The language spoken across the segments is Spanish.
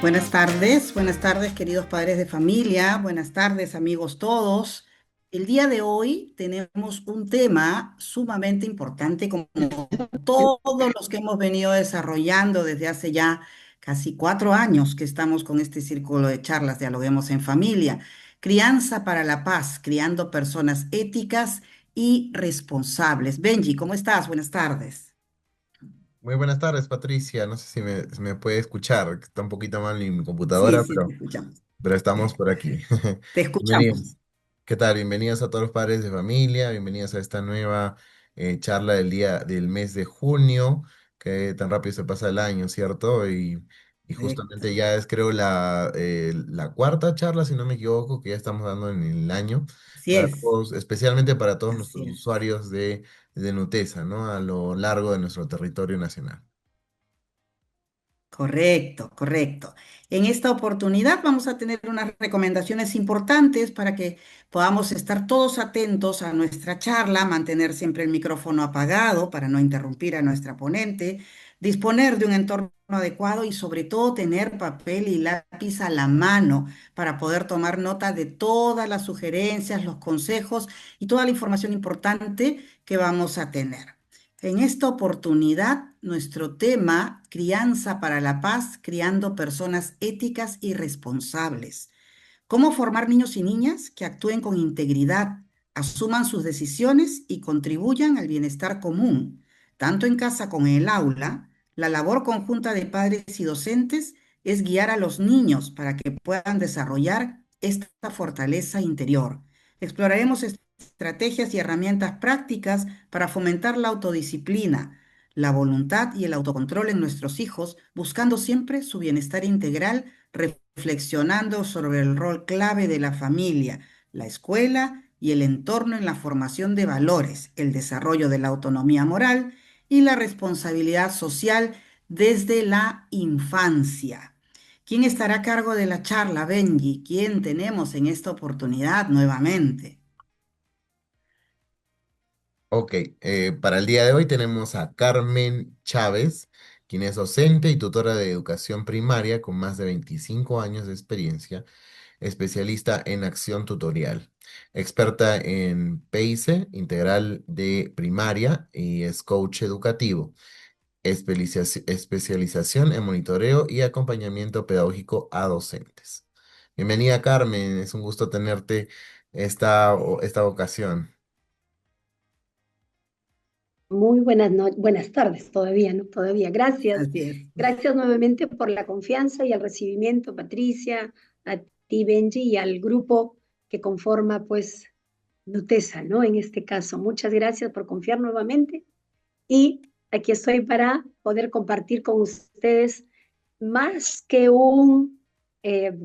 Buenas tardes queridos padres de familia, buenas tardes amigos todos. El día de hoy tenemos un tema sumamente importante como todos los que hemos venido desarrollando desde hace ya casi 4 años que estamos con este círculo de charlas Dialoguemos en Familia. Crianza para la paz, criando personas éticas y responsables. Benji, ¿cómo estás? Buenas tardes. Muy buenas tardes, Patricia. No sé si me puede escuchar, que está un poquito mal mi Sí, computadora, sí, te escuchamos. pero estamos por aquí. Te Bienvenidos. escuchamos. ¿Qué tal? Bienvenidos a todos los padres de familia, bienvenidos a esta nueva charla del mes de junio, que tan rápido se pasa el año, ¿cierto? Y Correcto. justamente ya es, creo, la cuarta charla, si no me equivoco, que ya estamos dando en el año, Así es, especialmente para todos así nuestros es. usuarios de Nutesa, ¿no? A lo largo de nuestro territorio nacional. Correcto, correcto. En esta oportunidad vamos a tener unas recomendaciones importantes para que podamos estar todos atentos a nuestra charla, mantener siempre el micrófono apagado para no interrumpir a nuestra ponente, disponer de un entorno adecuado y sobre todo tener papel y lápiz a la mano para poder tomar nota de todas las sugerencias, los consejos y toda la información importante que vamos a tener. En esta oportunidad, nuestro tema, Crianza para la Paz, criando personas éticas y responsables. ¿Cómo formar niños y niñas que actúen con integridad, asuman sus decisiones y contribuyan al bienestar común? Tanto en casa como en el aula, la labor conjunta de padres y docentes es guiar a los niños para que puedan desarrollar esta fortaleza interior. Exploraremos estrategias y herramientas prácticas para fomentar la autodisciplina, la voluntad y el autocontrol en nuestros hijos, buscando siempre su bienestar integral, reflexionando sobre el rol clave de la familia, la escuela y el entorno en la formación de valores, el desarrollo de la autonomía moral y la responsabilidad social desde la infancia. ¿Quién estará a cargo de la charla, Benji? ¿Quién tenemos en esta oportunidad nuevamente? Ok, para el día de hoy tenemos a Carmen Chávez, quien es docente y tutora de educación primaria con más de 25 años de experiencia, especialista en acción tutorial, experta en PACE, integral de primaria, y es coach educativo, especialización en monitoreo y acompañamiento pedagógico a docentes. Bienvenida, Carmen, es un gusto tenerte esta ocasión. Muy buenas tardes todavía, ¿no? Todavía. Gracias. Así es. Gracias nuevamente por la confianza y el recibimiento, Patricia, a ti, Benji, y al grupo que conforma, pues, Nutesa, ¿no? En este caso, muchas gracias por confiar nuevamente y aquí estoy para poder compartir con ustedes más que eh,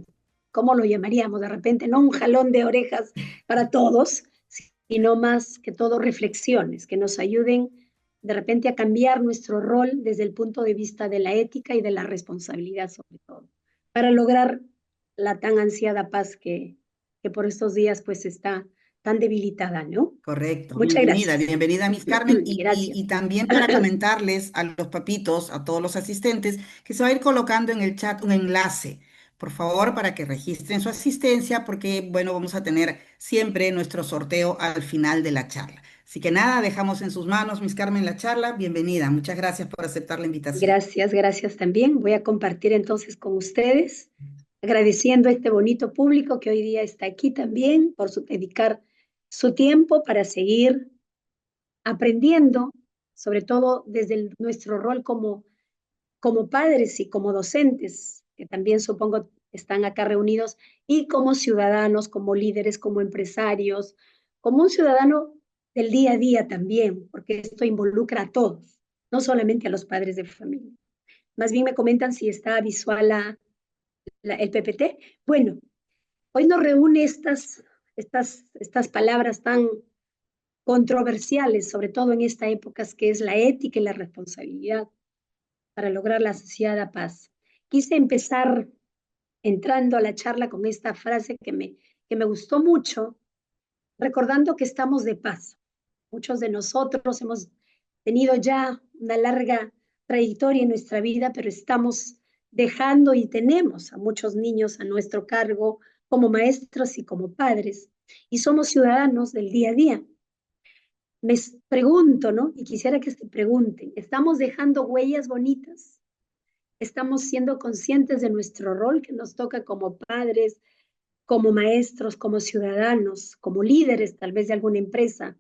¿cómo lo llamaríamos de repente? No un jalón de orejas para todos, sino más que todo reflexiones que nos ayuden de repente a cambiar nuestro rol desde el punto de vista de la ética y de la responsabilidad sobre todo, para lograr la tan ansiada paz que por estos días pues está tan debilitada, ¿no? Correcto, Muchas bienvenida, gracias. bienvenida Miss Carmen Gracias. y también para comentarles a los papitos, a todos los asistentes, que se va a ir colocando en el chat un enlace, por favor, para que registren su asistencia, porque bueno, vamos a tener siempre nuestro sorteo al final de la charla. Así que nada, dejamos en sus manos, Miss Carmen, la charla. Bienvenida, muchas gracias por aceptar la invitación. Gracias, gracias también. Voy a compartir entonces con ustedes, agradeciendo a este bonito público que hoy día está aquí también por dedicar su tiempo para seguir aprendiendo, sobre todo desde nuestro rol como padres y como docentes, que también supongo están acá reunidos, y como ciudadanos, como líderes, como empresarios, como un ciudadano del día a día también, porque esto involucra a todos, no solamente a los padres de familia. Más bien me comentan si está visual el PPT. Bueno, hoy nos reúne estas palabras tan controversiales, sobre todo en esta época, que es la ética y la responsabilidad para lograr la asociada paz. Quise empezar entrando a la charla con esta frase que me gustó mucho, recordando que estamos de paz. Muchos de nosotros hemos tenido ya una larga trayectoria en nuestra vida, pero estamos dejando y tenemos a muchos niños a nuestro cargo como maestros y como padres, y somos ciudadanos del día a día. Me pregunto, ¿no? Y quisiera que se pregunten, ¿estamos dejando huellas bonitas? ¿Estamos siendo conscientes de nuestro rol que nos toca como padres, como maestros, como ciudadanos, como líderes tal vez de alguna empresa,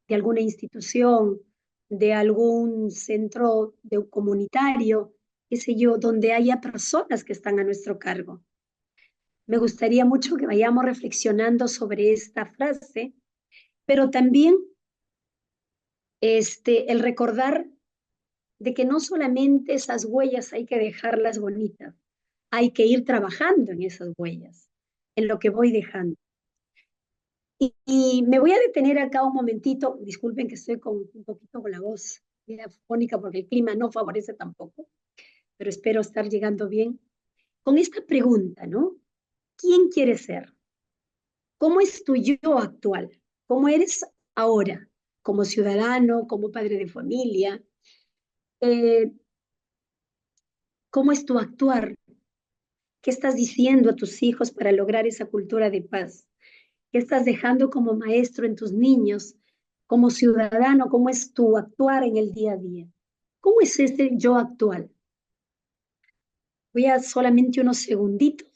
de alguna institución, de algún centro comunitario, qué sé yo, donde haya personas que están a nuestro cargo? Me gustaría mucho que vayamos reflexionando sobre esta frase, pero también el recordar de que no solamente esas huellas hay que dejarlas bonitas, hay que ir trabajando en esas huellas, en lo que voy dejando. Y me voy a detener acá un momentito, disculpen que estoy con un poquito con la voz afónica porque el clima no favorece tampoco, pero espero estar llegando bien. Con esta pregunta, ¿no? ¿Quién quieres ser? ¿Cómo es tu yo actual? ¿Cómo eres ahora? Como ciudadano, como padre de familia. Eh, ¿Cómo es tu actuar? ¿Qué estás diciendo a tus hijos para lograr esa cultura de paz? ¿Qué estás dejando como maestro en tus niños? Como ciudadano, ¿cómo es tu actuar en el día a día? ¿Cómo es ese yo actual? Voy a solamente unos segunditos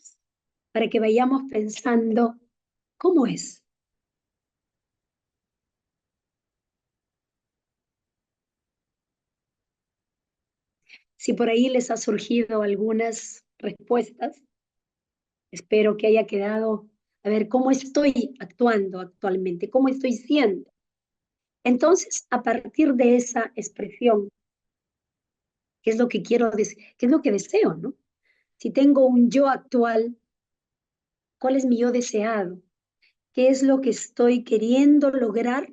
para que vayamos pensando cómo es. Si por ahí les ha surgido algunas respuestas, espero que haya quedado, a ver, ¿cómo estoy actuando actualmente? ¿Cómo estoy siendo? Entonces, a partir de esa expresión, ¿qué es lo que quiero, qué es lo que deseo, no? Si tengo un yo actual, ¿cuál es mi yo deseado? ¿Qué es lo que estoy queriendo lograr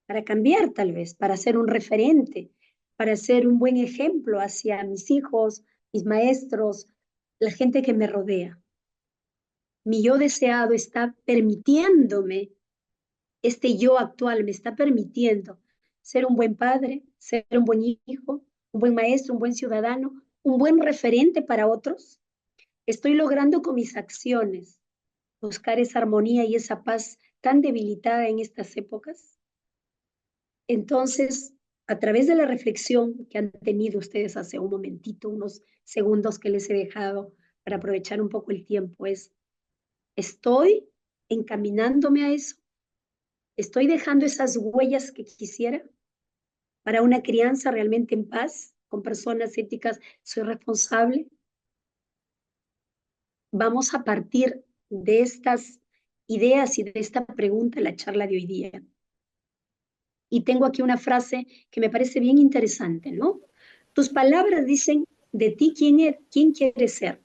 para cambiar tal vez, para ser un referente, para ser un buen ejemplo hacia mis hijos, mis maestros, la gente que me rodea? Mi yo deseado está permitiéndome, este yo actual me está permitiendo ser un buen padre, ser un buen hijo, un buen maestro, un buen ciudadano, un buen referente para otros. Estoy logrando con mis acciones buscar esa armonía y esa paz tan debilitada en estas épocas. Entonces, a través de la reflexión que han tenido ustedes hace un momentito, unos segundos que les he dejado para aprovechar un poco el tiempo, ¿estoy encaminándome a eso? ¿Estoy dejando esas huellas que quisiera para una crianza realmente en paz, con personas éticas? ¿Soy responsable? Vamos a partir de estas ideas y de esta pregunta la charla de hoy día. Y tengo aquí una frase que me parece bien interesante, ¿no? Tus palabras dicen de ti quién quieres ser,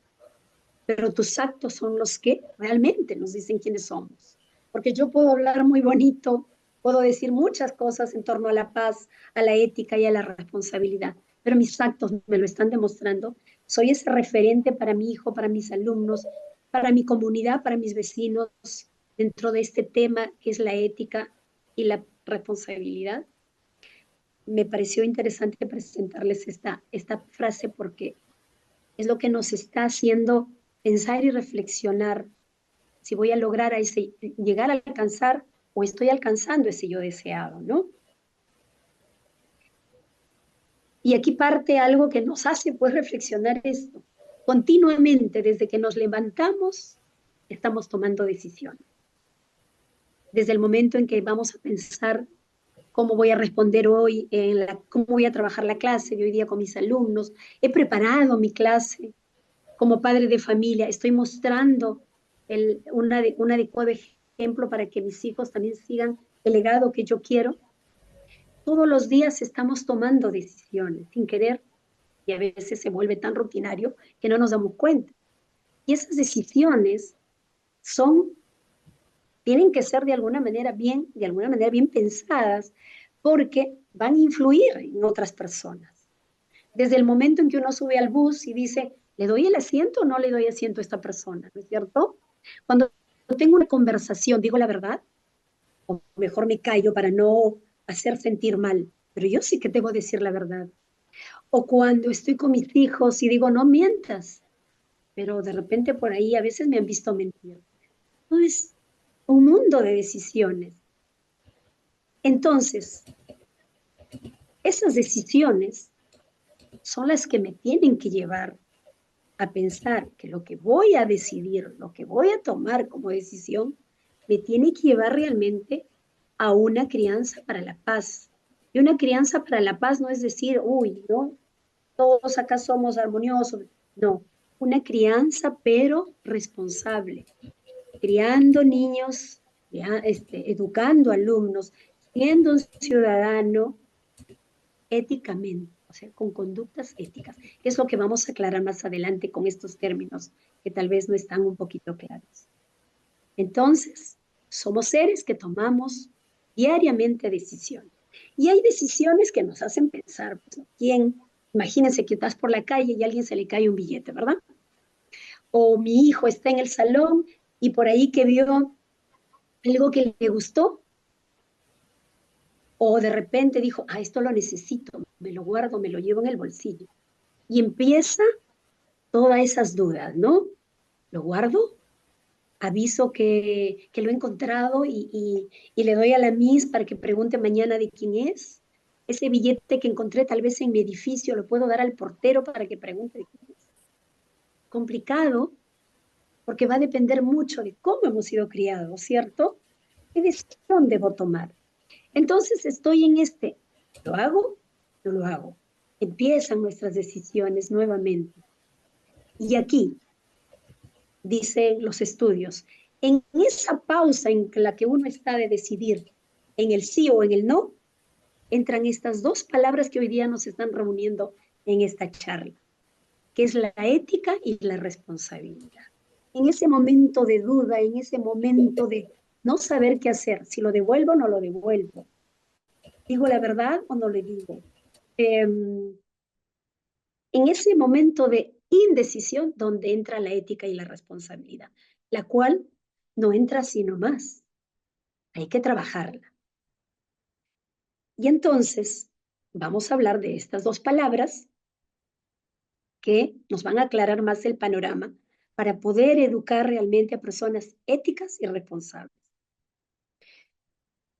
pero tus actos son los que realmente nos dicen quiénes somos. Porque yo puedo hablar muy bonito, puedo decir muchas cosas en torno a la paz, a la ética y a la responsabilidad, pero mis actos me lo están demostrando. Soy ese referente para mi hijo, para mis alumnos, para mi comunidad, para mis vecinos, dentro de este tema que es la ética y la responsabilidad. Me pareció interesante presentarles esta frase porque es lo que nos está haciendo pensar y reflexionar si voy a lograr llegar a alcanzar o estoy alcanzando ese yo deseado, ¿no? Y aquí parte algo que nos hace pues reflexionar esto. Continuamente, desde que nos levantamos, estamos tomando decisiones. Desde el momento en que vamos a pensar cómo voy a responder hoy, cómo voy a trabajar la clase de hoy día con mis alumnos, he preparado mi clase, como padre de familia, estoy mostrando un adecuado ejemplo para que mis hijos también sigan el legado que yo quiero. Todos los días estamos tomando decisiones sin querer y a veces se vuelve tan rutinario que no nos damos cuenta. Y esas decisiones son, tienen que ser de alguna manera bien pensadas porque van a influir en otras personas. Desde el momento en que uno sube al bus y dice, ¿le doy el asiento o no le doy asiento a esta persona? ¿No es cierto? Cuando tengo una conversación, ¿digo la verdad? O mejor me callo para no hacer sentir mal. Pero yo sí que debo decir la verdad. O cuando estoy con mis hijos y digo, no mientas, pero de repente por ahí a veces me han visto mentir. No es un mundo de decisiones. Entonces, esas decisiones son las que me tienen que llevar a pensar que lo que voy a decidir, lo que voy a tomar como decisión, me tiene que llevar realmente a una crianza para la paz. Y una crianza para la paz no es decir, uy, no, todos acá somos armoniosos. No, una crianza pero responsable, criando niños, educando alumnos, siendo un ciudadano éticamente, o sea, con conductas éticas, que es lo que vamos a aclarar más adelante con estos términos que tal vez no están un poquito claros. Entonces, somos seres que tomamos diariamente decisiones. Y hay decisiones que nos hacen pensar, pues, ¿quién? Imagínense que estás por la calle y a alguien se le cae un billete, ¿verdad? O mi hijo está en el salón y por ahí que vio algo que le gustó, o de repente dijo, ah, esto lo necesito, me lo guardo, me lo llevo en el bolsillo. Y empieza todas esas dudas, ¿no? ¿Lo guardo? Aviso que lo he encontrado y le doy a la Miss para que pregunte mañana de quién es. Ese billete que encontré tal vez en mi edificio lo puedo dar al portero para que pregunte de quién es. Complicado porque va a depender mucho de cómo hemos sido criados, ¿cierto? ¿Qué decisión debo tomar? Entonces estoy en este, ¿lo hago? No lo hago. Empiezan nuestras decisiones nuevamente. Y aquí, dicen los estudios, en esa pausa en la que uno está de decidir en el sí o en el no, entran estas dos palabras que hoy día nos están reuniendo en esta charla, que es la ética y la responsabilidad. En ese momento de duda, en ese momento de no saber qué hacer, si lo devuelvo o no lo devuelvo, digo la verdad o no le digo. En ese momento de indecisión donde entra la ética y la responsabilidad, la cual no entra sino más. Hay que trabajarla. Y entonces vamos a hablar de estas dos palabras que nos van a aclarar más el panorama para poder educar realmente a personas éticas y responsables.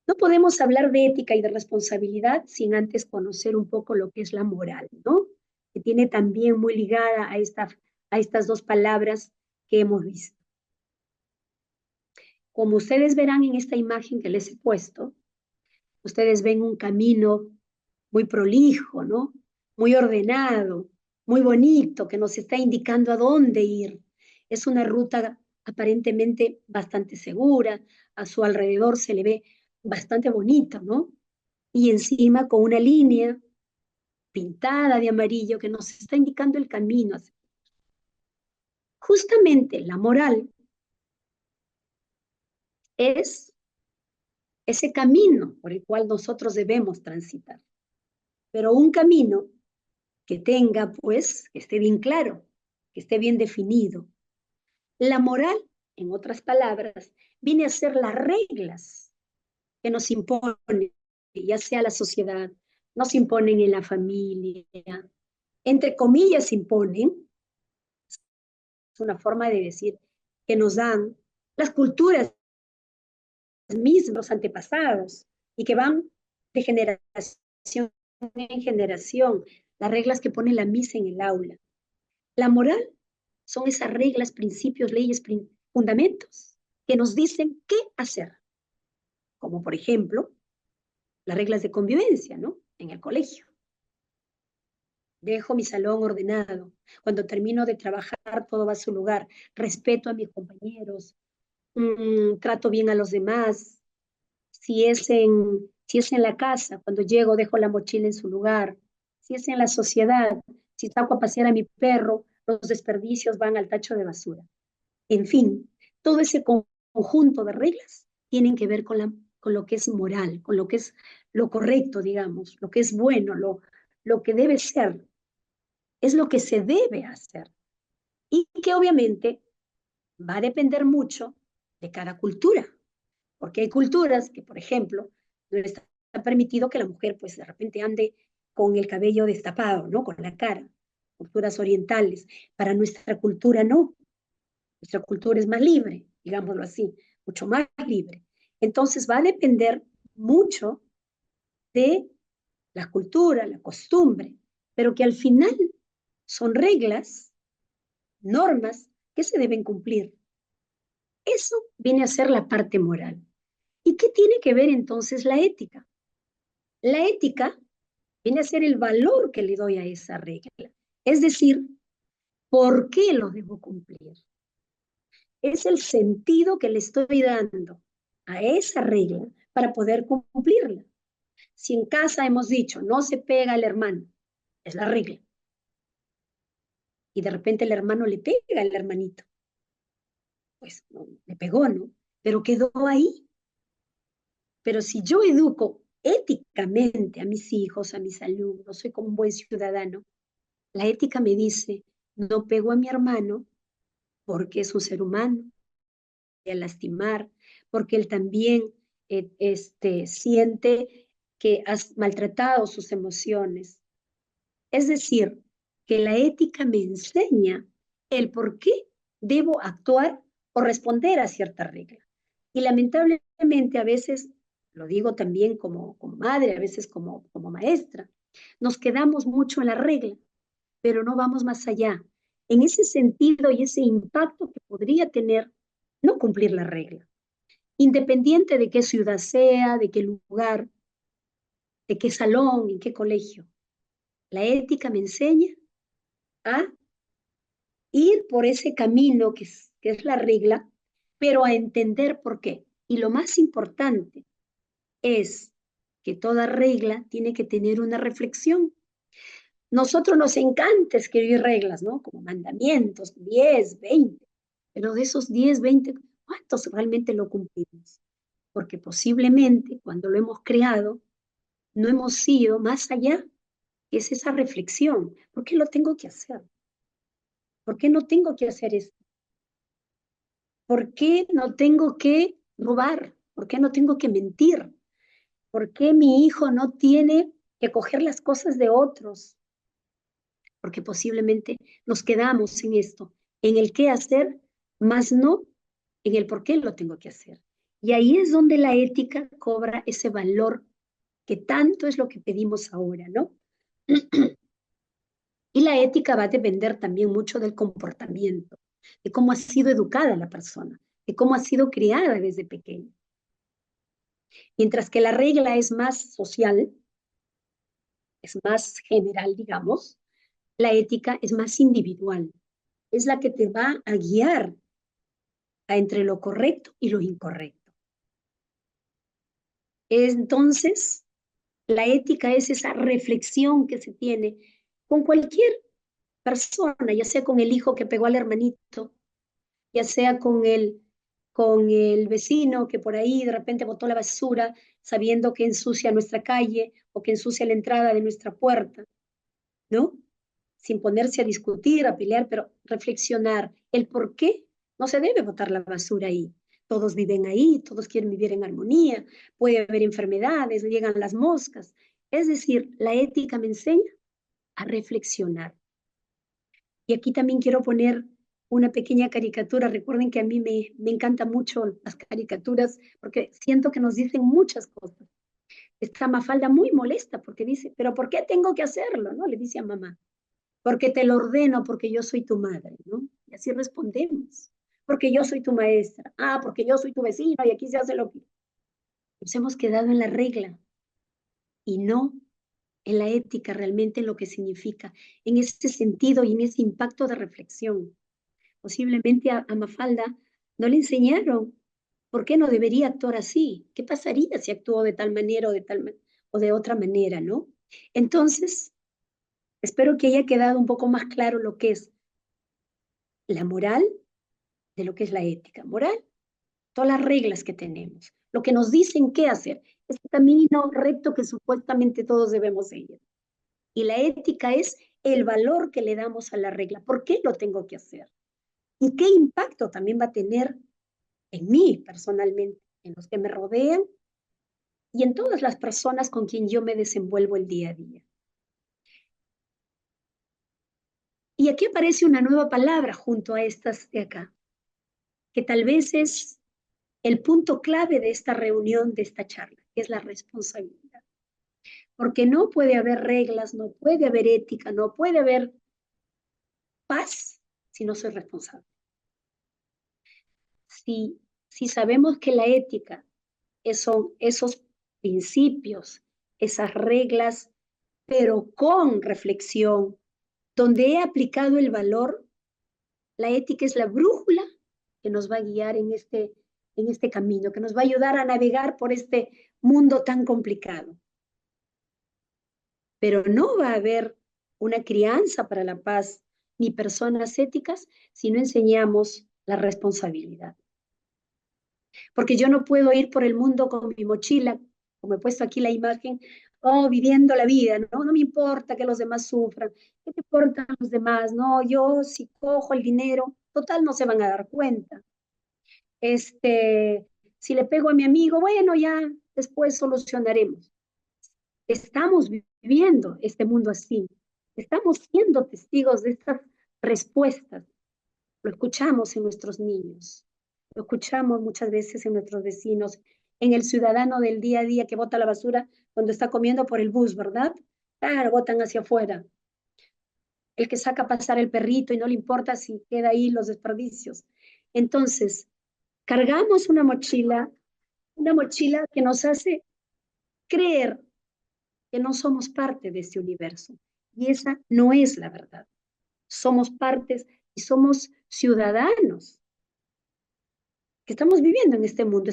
No podemos hablar de ética y de responsabilidad sin antes conocer un poco lo que es la moral, ¿no? Que tiene también muy ligada a estas dos palabras que hemos visto. Como ustedes verán en esta imagen que les he puesto, ustedes ven un camino muy prolijo, ¿no? Muy ordenado, muy bonito, que nos está indicando a dónde ir. Es una ruta aparentemente bastante segura, a su alrededor se le ve bastante bonito, ¿no? Y encima con una línea pintada de amarillo que nos está indicando el camino. Justamente la moral es ese camino por el cual nosotros debemos transitar, pero un camino que tenga, pues, que esté bien claro, que esté bien definido. La moral, en otras palabras, viene a ser las reglas que nos impone, ya sea la sociedad, nos imponen en la familia, entre comillas imponen, es una forma de decir que nos dan las culturas mismas, los antepasados, y que van de generación en generación, las reglas que pone la misa en el aula. La moral son esas reglas, principios, leyes, fundamentos que nos dicen qué hacer, como por ejemplo las reglas de convivencia, ¿no? En el colegio. Dejo mi salón ordenado. Cuando termino de trabajar, todo va a su lugar. Respeto a mis compañeros. Trato bien a los demás. Si es en la casa, cuando llego, dejo la mochila en su lugar. Si es en la sociedad, si saco a pasear a mi perro, los desperdicios van al tacho de basura. En fin, todo ese conjunto de reglas tienen que ver con lo que es moral, con lo que es lo correcto, digamos, lo que es bueno, lo que debe ser, es lo que se debe hacer. Y que obviamente va a depender mucho de cada cultura, porque hay culturas que, por ejemplo, no está permitido que la mujer pues de repente ande con el cabello destapado, ¿no? Con la cara, culturas orientales. Para nuestra cultura no. Nuestra cultura es más libre, digámoslo así, mucho más libre. Entonces va a depender mucho de la cultura, la costumbre, pero que al final son reglas, normas que se deben cumplir. Eso viene a ser la parte moral. ¿Y qué tiene que ver entonces la ética? La ética viene a ser el valor que le doy a esa regla. Es decir, ¿por qué lo debo cumplir? Es el sentido que le estoy dando a esa regla para poder cumplirla. Si en casa hemos dicho, no se pega al hermano, es la regla. Y de repente el hermano le pega al hermanito. Pues no, le pegó, ¿no? Pero quedó ahí. Pero si yo educo éticamente a mis hijos, a mis alumnos, soy como un buen ciudadano, la ética me dice, no pego a mi hermano porque es un ser humano, a lastimar, porque él también siente que has maltratado sus emociones. Es decir, que la ética me enseña el por qué debo actuar o responder a cierta regla. Y lamentablemente a veces, lo digo también como madre, a veces como maestra, nos quedamos mucho en la regla, pero no vamos más allá. En ese sentido y ese impacto que podría tener no cumplir la regla, independiente de qué ciudad sea, de qué lugar, de qué salón, en qué colegio. La ética me enseña a ir por ese camino que es la regla, pero a entender por qué. Y lo más importante es que toda regla tiene que tener una reflexión. Nosotros nos encanta escribir reglas, ¿no? Como mandamientos, 10, 20, pero de esos 10, 20, ¿cuántos realmente lo cumplimos? Porque posiblemente cuando lo hemos creado, no hemos ido más allá, que es esa reflexión. ¿Por qué lo tengo que hacer? ¿Por qué no tengo que hacer esto? ¿Por qué no tengo que robar? ¿Por qué no tengo que mentir? ¿Por qué mi hijo no tiene que coger las cosas de otros? Porque posiblemente nos quedamos en esto, en el qué hacer, más no en el por qué lo tengo que hacer. Y ahí es donde la ética cobra ese valor que tanto es lo que pedimos ahora, ¿no? Y la ética va a depender también mucho del comportamiento, de cómo ha sido educada la persona, de cómo ha sido criada desde pequeña. Mientras que la regla es más social, es más general, digamos, la ética es más individual, es la que te va a guiar a entre lo correcto y lo incorrecto. Entonces, la ética es esa reflexión que se tiene con cualquier persona, ya sea con el hijo que pegó al hermanito, ya sea con el vecino que por ahí de repente botó la basura sabiendo que ensucia nuestra calle o que ensucia la entrada de nuestra puerta, ¿no? Sin ponerse a discutir, a pelear, pero reflexionar el por qué no se debe botar la basura ahí. Todos viven ahí, todos quieren vivir en armonía, puede haber enfermedades, llegan las moscas. Es decir, la ética me enseña a reflexionar. Y aquí también quiero poner una pequeña caricatura. Recuerden que a mí me encantan mucho las caricaturas porque siento que nos dicen muchas cosas. Está Mafalda muy molesta porque dice, pero ¿por qué tengo que hacerlo? ¿No? Le dice a mamá, porque te lo ordeno, porque yo soy tu madre, ¿no? Y así respondemos, porque yo soy tu maestra, porque yo soy tu vecino y aquí se hace lo que... Nos hemos quedado en la regla y no en la ética realmente en lo que significa, en ese sentido y en ese impacto de reflexión. Posiblemente a Mafalda no le enseñaron por qué no debería actuar así, qué pasaría si actuó de tal manera o de otra manera, ¿no? Entonces, espero que haya quedado un poco más claro lo que es la moral de lo que es la ética. Moral, todas las reglas que tenemos, lo que nos dicen qué hacer, este camino recto que supuestamente todos debemos seguir. Y la ética es el valor que le damos a la regla. ¿Por qué lo tengo que hacer? ¿Y qué impacto también va a tener en mí personalmente, en los que me rodean y en todas las personas con quien yo me desenvuelvo el día a día? Y aquí aparece una nueva palabra junto a estas de acá, que tal vez es el punto clave de esta reunión, de esta charla, que es la responsabilidad. Porque no puede haber reglas, no puede haber ética, no puede haber paz si no soy responsable. Si sabemos que la ética son esos principios, esas reglas, pero con reflexión, donde he aplicado el valor, la ética es la brújula que nos va a guiar en este camino, que nos va a ayudar a navegar por este mundo tan complicado. Pero no va a haber una crianza para la paz ni personas éticas si no enseñamos la responsabilidad. Porque yo no puedo ir por el mundo con mi mochila, como he puesto aquí la imagen, viviendo la vida, ¿no? No me importa que los demás sufran, ¿qué te importan los demás? No, yo si cojo el dinero, total no se van a dar cuenta. Si le pego a mi amigo, bueno, ya después solucionaremos. Estamos viviendo este mundo así. Estamos siendo testigos de estas respuestas. Lo escuchamos en nuestros niños, lo escuchamos muchas veces en nuestros vecinos, en el ciudadano del día a día que bota la basura cuando está comiendo por el bus, ¿verdad? Claro, botan hacia afuera. El que saca a pasar el perrito y no le importa si queda ahí los desperdicios. Entonces, cargamos una mochila que nos hace creer que no somos parte de este universo. Y esa no es la verdad. Somos partes y somos ciudadanos que estamos viviendo en este mundo,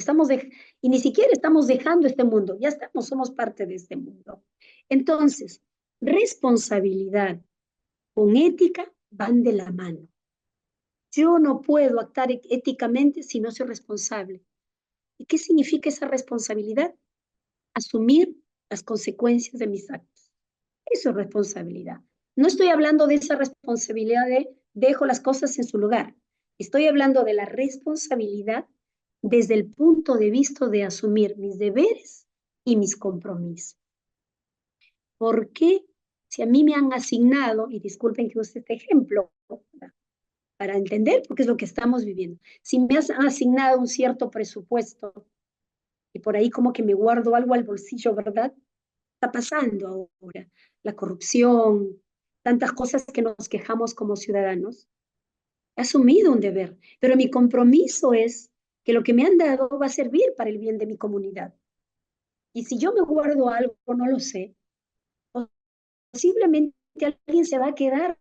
y ni siquiera estamos dejando este mundo, ya estamos, somos parte de este mundo. Entonces, responsabilidad con ética van de la mano. Yo no puedo actuar éticamente si no soy responsable. ¿Y qué significa esa responsabilidad? Asumir las consecuencias de mis actos. Eso es responsabilidad. No estoy hablando de esa responsabilidad de dejo las cosas en su lugar. Estoy hablando de la responsabilidad desde el punto de vista de asumir mis deberes y mis compromisos. ¿Por qué? Si a mí me han asignado, y disculpen que use este ejemplo, para entender, porque es lo que estamos viviendo. Si me han asignado un cierto presupuesto y por ahí como que me guardo algo al bolsillo, ¿verdad? Está pasando ahora, la corrupción, tantas cosas que nos quejamos como ciudadanos. He asumido un deber, pero mi compromiso es que lo que me han dado va a servir para el bien de mi comunidad. Y si yo me guardo algo, no lo sé, posiblemente alguien se va a quedar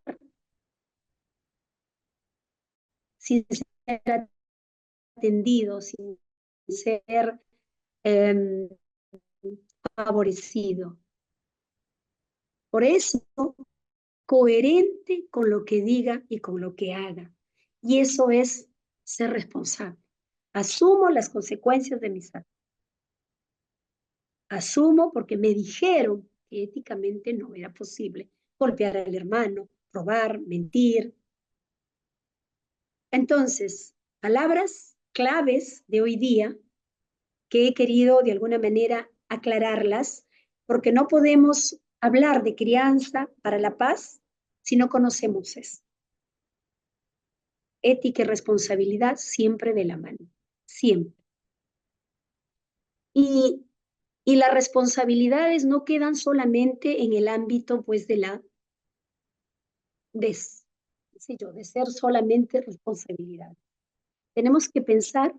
sin ser atendido, sin ser eh, favorecido. Por eso, coherente con lo que diga y con lo que haga. Y eso es ser responsable. Asumo las consecuencias de mis actos. Asumo porque me dijeron que éticamente no era posible golpear al hermano, robar, mentir. Entonces, palabras claves de hoy día que he querido de alguna manera aclararlas, porque no podemos hablar de crianza para la paz si no conocemos eso. Ética y responsabilidad siempre de la mano, siempre. Y las responsabilidades no quedan solamente en el ámbito pues de ser solamente responsabilidad. Tenemos que pensar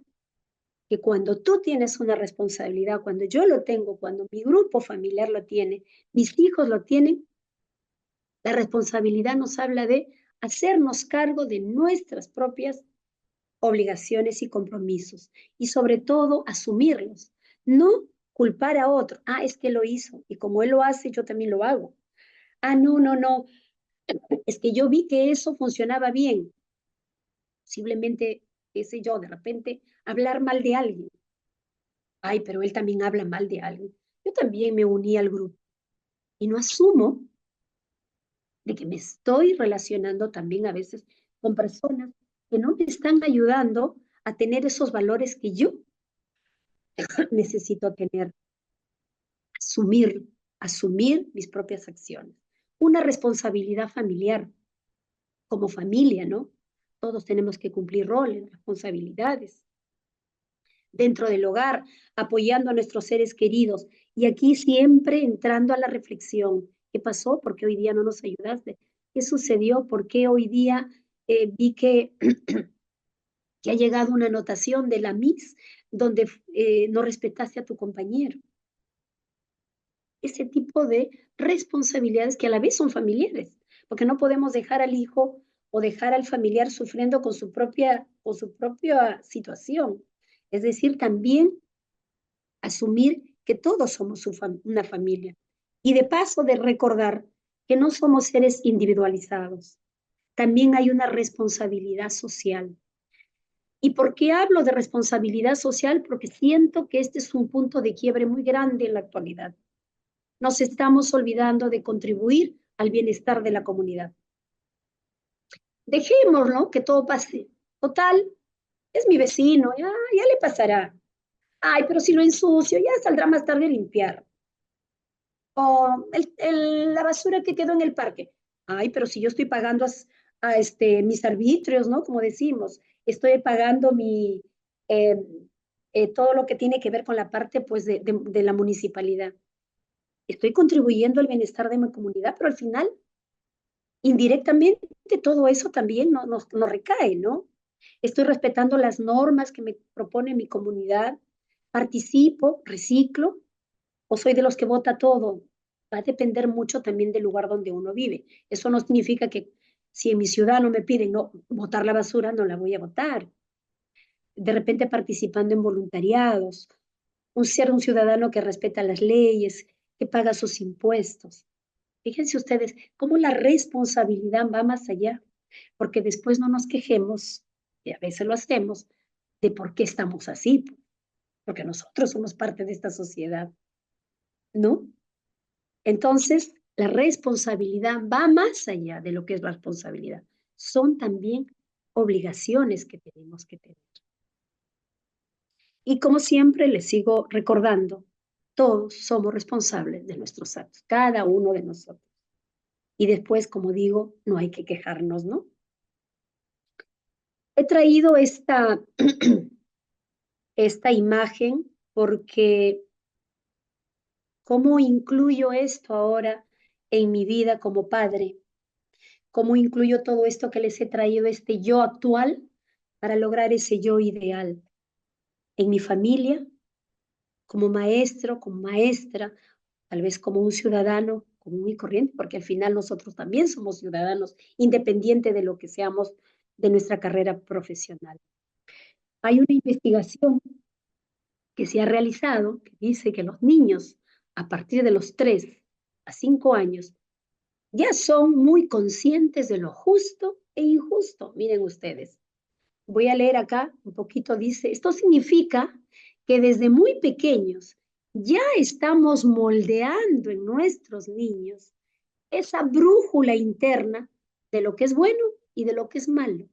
que cuando tú tienes una responsabilidad, cuando yo lo tengo, cuando mi grupo familiar lo tiene, mis hijos lo tienen, la responsabilidad nos habla de hacernos cargo de nuestras propias obligaciones y compromisos y sobre todo asumirlos, no culpar a otro. Es que lo hizo y como él lo hace, yo también lo hago. No, es que yo vi que eso funcionaba bien. Posiblemente, qué sé yo, de repente hablar mal de alguien. Pero él también habla mal de alguien. Yo también me uní al grupo y no asumo de que me estoy relacionando también a veces con personas que no me están ayudando a tener esos valores que yo necesito tener, asumir mis propias acciones. Una responsabilidad familiar, como familia, ¿no? Todos tenemos que cumplir roles, responsabilidades dentro del hogar, apoyando a nuestros seres queridos. Y aquí siempre entrando a la reflexión. ¿Qué pasó? ¿Por qué hoy día no nos ayudaste? ¿Qué sucedió? ¿Por qué hoy día vi que ha llegado una anotación de la MIS donde no respetaste a tu compañero? Ese tipo de responsabilidades que a la vez son familiares, porque no podemos dejar al hijo o dejar al familiar sufriendo con su propia situación. Es decir, también asumir que todos somos una familia. Y de paso de recordar que no somos seres individualizados. También hay una responsabilidad social. ¿Y por qué hablo de responsabilidad social? Porque siento que este es un punto de quiebre muy grande en la actualidad. Nos estamos olvidando de contribuir al bienestar de la comunidad. Dejémoslo, que todo pase. Total, es mi vecino, ya le pasará. Ay, pero si lo ensucio, ya saldrá más tarde a limpiar. O la basura que quedó en el parque. Ay, pero si yo estoy pagando mis arbitrios, ¿no? Como decimos, estoy pagando eh, todo lo que tiene que ver con la parte, pues, de la municipalidad. Estoy contribuyendo al bienestar de mi comunidad, pero al final, indirectamente, todo eso también nos recae, ¿no? Estoy respetando las normas que me propone mi comunidad, participo, reciclo, o soy de los que vota todo. Va a depender mucho también del lugar donde uno vive. Eso no significa que si en mi ciudad no me piden no botar la basura, no la voy a botar. De repente participando en voluntariados, ser un ciudadano que respeta las leyes, que paga sus impuestos. Fíjense ustedes cómo la responsabilidad va más allá, porque después no nos quejemos, y a veces lo hacemos, de por qué estamos así, porque nosotros somos parte de esta sociedad, ¿no? Entonces, la responsabilidad va más allá de lo que es la responsabilidad. Son también obligaciones que tenemos que tener. Y como siempre les sigo recordando, todos somos responsables de nuestros actos, cada uno de nosotros. Y después, como digo, no hay que quejarnos, ¿no? He traído esta imagen porque ¿cómo incluyo esto ahora en mi vida como padre? ¿Cómo incluyo todo esto que les he traído, este yo actual, para lograr ese yo ideal? En mi familia, como maestro, como maestra, tal vez como un ciudadano común y corriente, porque al final nosotros también somos ciudadanos, independiente de lo que seamos de nuestra carrera profesional. Hay una investigación que se ha realizado que dice que los niños a partir de los 3 a 5 años ya son muy conscientes de lo justo e injusto. Miren ustedes, voy a leer acá un poquito, dice, esto significa que desde muy pequeños ya estamos moldeando en nuestros niños esa brújula interna de lo que es bueno y de lo que es malo.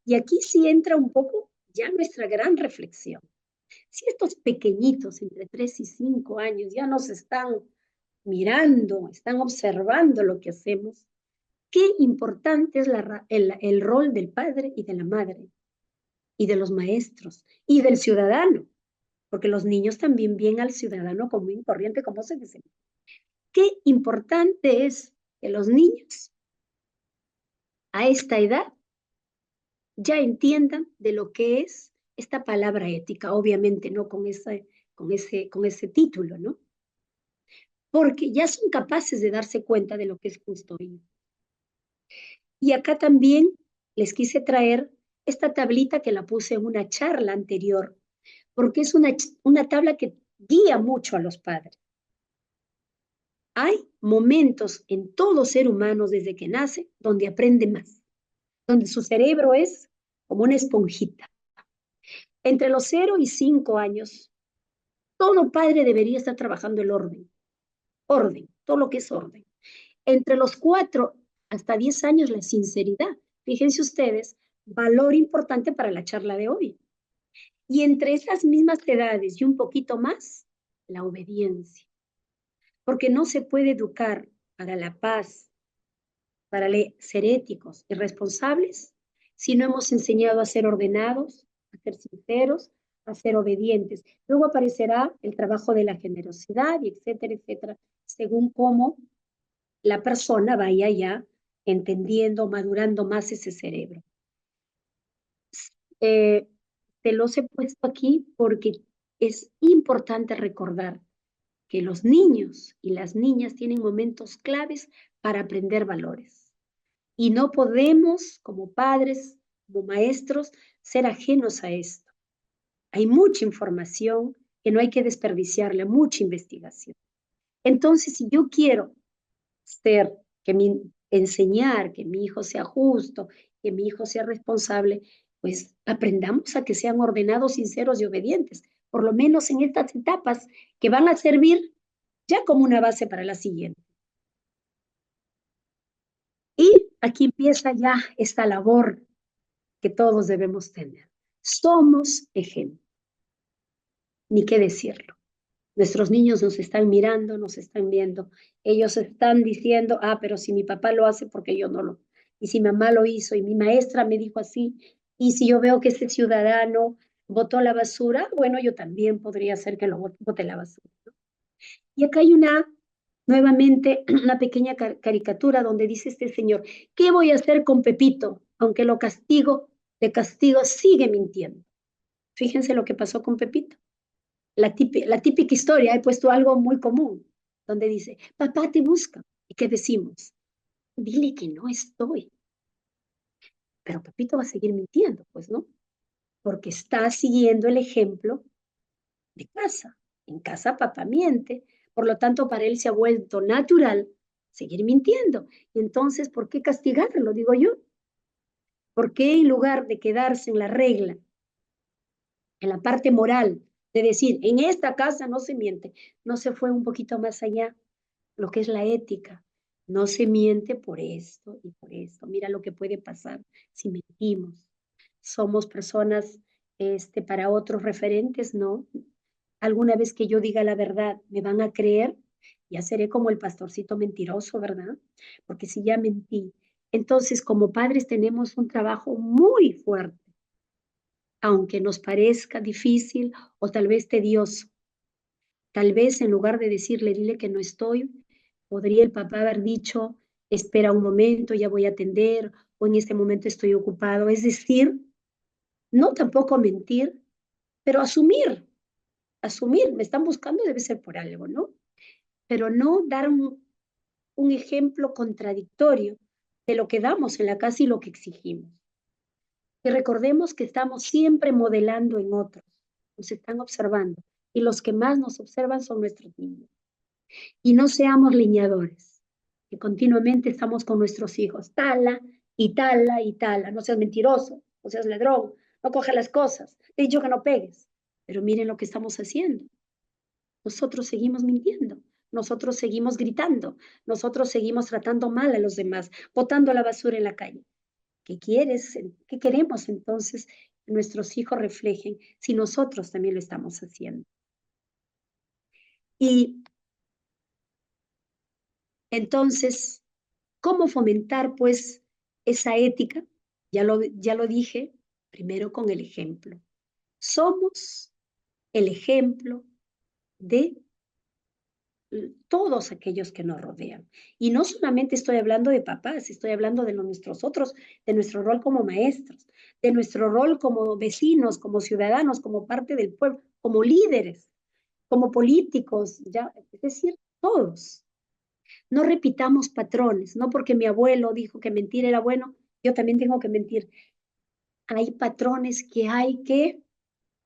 Y aquí sí entra un poco ya nuestra gran reflexión. Si estos pequeñitos entre 3 y 5 años ya nos están mirando, están observando lo que hacemos, qué importante es el rol del padre y de la madre, y de los maestros, y del ciudadano, porque los niños también ven al ciudadano común y corriente como se dice. Qué importante es que los niños a esta edad ya entiendan de lo que es esta palabra ética, obviamente no con ese título, ¿no? Porque ya son capaces de darse cuenta de lo que es justo. Y acá también les quise traer esta tablita que la puse en una charla anterior, porque es una tabla que guía mucho a los padres. Hay momentos en todo ser humano desde que nace donde aprende más, donde su cerebro es como una esponjita. Entre los 0 y 5 años, todo padre debería estar trabajando el orden, todo lo que es orden. Entre los 4 hasta 10 años, la sinceridad. Fíjense ustedes, valor importante para la charla de hoy. Y entre esas mismas edades y un poquito más, la obediencia. Porque no se puede educar para la paz, para ser éticos y responsables si no hemos enseñado a ser ordenados, a ser sinceros, a ser obedientes? Luego aparecerá el trabajo de la generosidad, y etcétera, etcétera, según cómo la persona vaya ya entendiendo, madurando más ese cerebro. Eh, Te los he puesto aquí porque es importante recordar que los niños y las niñas tienen momentos claves para aprender valores. Y no podemos, como padres, como maestros, ser ajenos a esto. Hay mucha información que no hay que desperdiciarle, mucha investigación. Entonces, si yo quiero ser, enseñar que mi hijo sea justo, que mi hijo sea responsable, pues aprendamos a que sean ordenados, sinceros y obedientes, por lo menos en estas etapas que van a servir ya como una base para la siguiente. Y aquí empieza ya esta labor que todos debemos tener. Somos ejemplo, ni qué decirlo. Nuestros niños nos están mirando, nos están viendo. Ellos están diciendo, ah, pero si mi papá lo hace, porque yo no lo. Y si mi mamá lo hizo y mi maestra me dijo así, y si yo veo que este ciudadano botó la basura, bueno, yo también podría hacer que lo bote la basura. Y acá hay nuevamente, una pequeña caricatura donde dice este señor, ¿qué voy a hacer con Pepito? Aunque lo castigo, de castigo sigue mintiendo. Fíjense lo que pasó con Pepito. La típica historia, he puesto algo muy común, donde dice, papá te busca. ¿Y qué decimos? Dile que no estoy. Pero Pepito va a seguir mintiendo, pues, ¿no? Porque está siguiendo el ejemplo de casa. En casa papá miente, por lo tanto para él se ha vuelto natural seguir mintiendo. Y entonces, ¿por qué castigarlo? Digo yo. ¿Por qué en lugar de quedarse en la regla, en la parte moral, de decir, en esta casa no se miente, no se fue un poquito más allá, lo que es la ética? No se miente por esto y por esto. Mira lo que puede pasar si mentimos. Somos personas, para otros referentes, ¿no? Alguna vez que yo diga la verdad, ¿me van a creer? Ya seré como el pastorcito mentiroso, ¿verdad? Porque si ya mentí. Entonces, como padres tenemos un trabajo muy fuerte, aunque nos parezca difícil o tal vez tedioso. Tal vez en lugar de decirle, dile que no estoy, podría el papá haber dicho, espera un momento, ya voy a atender, o en este momento estoy ocupado. Es decir, no tampoco mentir, pero asumir, me están buscando, debe ser por algo, ¿no? Pero no dar un ejemplo contradictorio de lo que damos en la casa y lo que exigimos. Y recordemos que estamos siempre modelando en otros, nos están observando, y los que más nos observan son nuestros niños. Y no seamos leñadores, que continuamente estamos con nuestros hijos, tala y tala y tala, no seas mentiroso, no seas ladrón, no coge las cosas, te he dicho que no pegues, pero miren lo que estamos haciendo. Nosotros seguimos mintiendo, nosotros seguimos gritando, nosotros seguimos tratando mal a los demás, botando la basura en la calle. ¿Qué quieres? ¿Qué queremos entonces que nuestros hijos reflejen si nosotros también lo estamos haciendo? Y entonces, ¿cómo fomentar pues esa ética? Ya lo dije, primero con el ejemplo. Somos el ejemplo de todos aquellos que nos rodean. Y no solamente estoy hablando de papás, estoy hablando de nuestros otros, de nuestro rol como maestros, de nuestro rol como vecinos, como ciudadanos, como parte del pueblo, como líderes, como políticos, ya, es decir, todos. No repitamos patrones, no porque mi abuelo dijo que mentir era bueno, yo también tengo que mentir. Hay patrones que hay que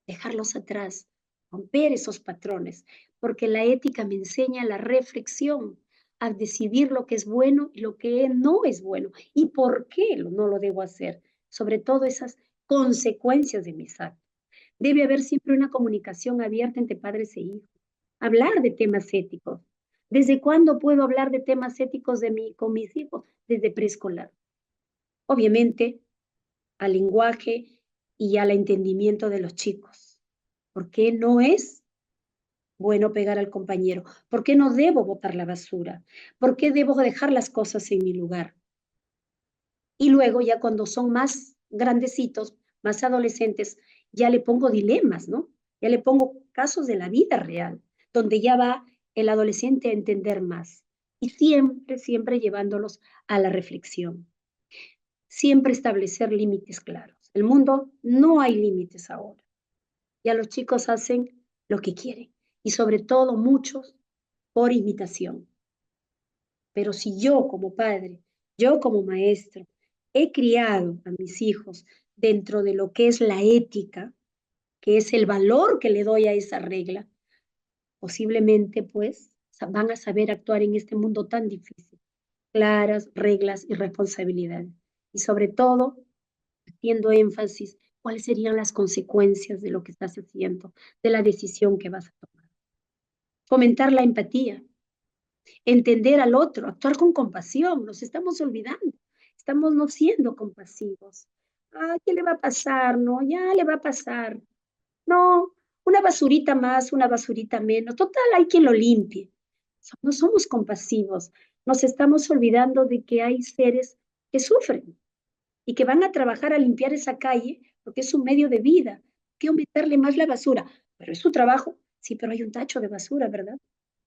dejarlos atrás, romper esos patrones, porque la ética me enseña la reflexión, a decidir lo que es bueno y lo que no es bueno, y por qué no lo debo hacer, sobre todo esas consecuencias de mis actos. Debe haber siempre una comunicación abierta entre padres e hijos, hablar de temas éticos. ¿Desde cuándo puedo hablar de temas éticos con mis hijos? Desde preescolar. Obviamente, al lenguaje y al entendimiento de los chicos. ¿Por qué no es bueno pegar al compañero? ¿Por qué no debo botar la basura? ¿Por qué debo dejar las cosas en mi lugar? Y luego ya cuando son más grandecitos, más adolescentes, ya le pongo dilemas, ¿no? Ya le pongo casos de la vida real, donde ya va el adolescente a entender más. Y siempre, siempre llevándolos a la reflexión. Siempre establecer límites claros. El mundo no hay límites ahora. Ya los chicos hacen lo que quieren. Y sobre todo muchos por imitación. Pero si yo como padre, yo como maestro, he criado a mis hijos dentro de lo que es la ética, que es el valor que le doy a esa regla, posiblemente pues van a saber actuar en este mundo tan difícil. Claras reglas y responsabilidades. Y sobre todo, haciendo énfasis, cuáles serían las consecuencias de lo que estás haciendo, de la decisión que vas a tomar. Fomentar la empatía, entender al otro, actuar con compasión. Nos estamos olvidando, estamos no siendo compasivos. Ah, ¿qué le va a pasar? No, ya le va a pasar. No, una basurita más, una basurita menos. Total, hay quien lo limpie. No somos compasivos. Nos estamos olvidando de que hay seres que sufren y que van a trabajar a limpiar esa calle porque es su medio de vida. ¿Qué meterle más la basura? Pero es su trabajo. Sí, pero hay un tacho de basura, ¿verdad?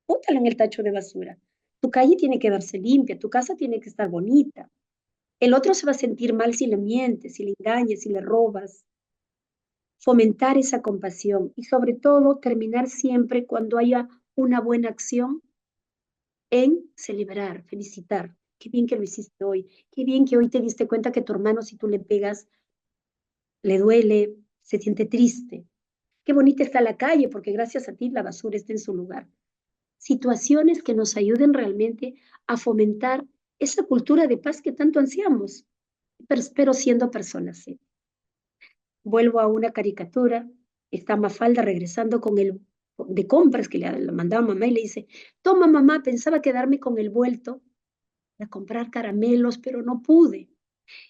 Bótala en el tacho de basura. Tu calle tiene que verse limpia, tu casa tiene que estar bonita. El otro se va a sentir mal si le mientes, si le engañas, si le robas. Fomentar esa compasión y sobre todo terminar siempre cuando haya una buena acción en celebrar, felicitar. Qué bien que lo hiciste hoy. Qué bien que hoy te diste cuenta que tu hermano, si tú le pegas, le duele, se siente triste. Qué bonita está la calle porque gracias a ti la basura está en su lugar. Situaciones que nos ayuden realmente a fomentar esa cultura de paz que tanto ansiamos, pero siendo personas serias. Vuelvo a una caricatura, está Mafalda regresando con el de compras que le mandaba mamá y le dice, toma mamá, pensaba quedarme con el vuelto a comprar caramelos, pero no pude.